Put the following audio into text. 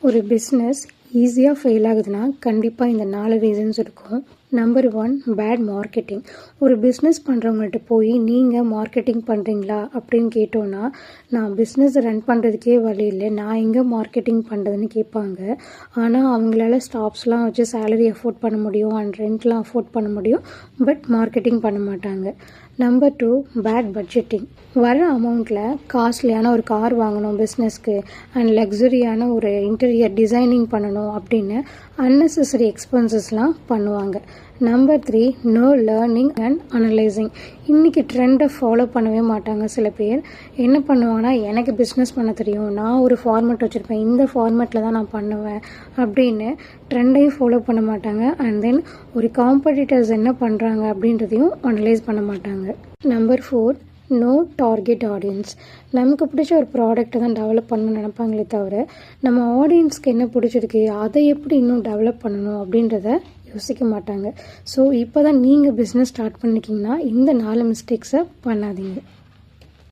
ஒரு பிஸ்னஸ் ஈஸியாக ஃபெயில் ஆகுதுன்னா கண்டிப்பாக இந்த 4 ரீசன்ஸ் இருக்கும். Number 1, bad marketing. ஒரு பிஸ்னஸ் பண்ணுறவங்கள்ட்ட போய் நீங்கள் மார்க்கெட்டிங் பண்ணுறீங்களா அப்படின்னு கேட்டோன்னா, நான் பிஸ்னஸ் ரன் பண்ணுறதுக்கே வழி இல்லை, நான் எங்கே மார்க்கெட்டிங் பண்ணுறதுன்னு கேட்பாங்க. ஆனால் அவங்களால ஸ்டாஃப்ஸ்லாம் வச்சு சேலரி அஃபோர்ட் பண்ண முடியும் அண்ட் ரெண்ட்லாம் அஃபோர்ட் பண்ண முடியும், பட் மார்க்கெட்டிங் பண்ண மாட்டாங்க. Number 2, bad budgeting. வர அமௌண்ட்டில் காஸ்ட்லியான ஒரு கார் வாங்கணும் பிஸ்னஸ்க்கு அண்ட் லக்ஸரியான ஒரு இன்டீரியர் டிசைனிங் பண்ணணும் அப்படின்னு அன்னெசரி எக்ஸ்பென்சஸ்லாம் பண்ணுவாங்க. Number 3, no learning and analysing. இன்றைக்கி ட்ரெண்டை ஃபாலோ பண்ணவே மாட்டாங்க. சில பேர் என்ன பண்ணுவாங்கன்னா, எனக்கு பிஸ்னஸ் பண்ண தெரியும், நான் ஒரு ஃபார்மேட் வச்சுருப்பேன், இந்த ஃபார்மேட்டில் தான் நான் பண்ணுவேன் அப்படின்னு ட்ரெண்டையும் ஃபாலோ பண்ண மாட்டாங்க. அண்ட் தென் ஒரு காம்படிட்டர்ஸ் என்ன பண்ணுறாங்க அப்படின்றதையும் அனலைஸ் பண்ண மாட்டாங்க. Number 4, no target audience. நமக்கு பிடிச்ச ஒரு ப்ராடக்ட்டை தான் டெவலப் பண்ணணும்னு நினைப்பாங்களே தவிர, நம்ம ஆடியன்ஸ்க்கு என்ன பிடிச்சிருக்கு, அதை எப்படி இன்னும் டெவலப் பண்ணணும் அப்படின்றத யோசிக்க மாட்டாங்க. ஸோ இப்போ தான் நீங்கள் பிஸ்னஸ் ஸ்டார்ட் பண்ணிக்கிங்கன்னா இந்த 4 மிஸ்டேக்ஸை பண்ணாதீங்க.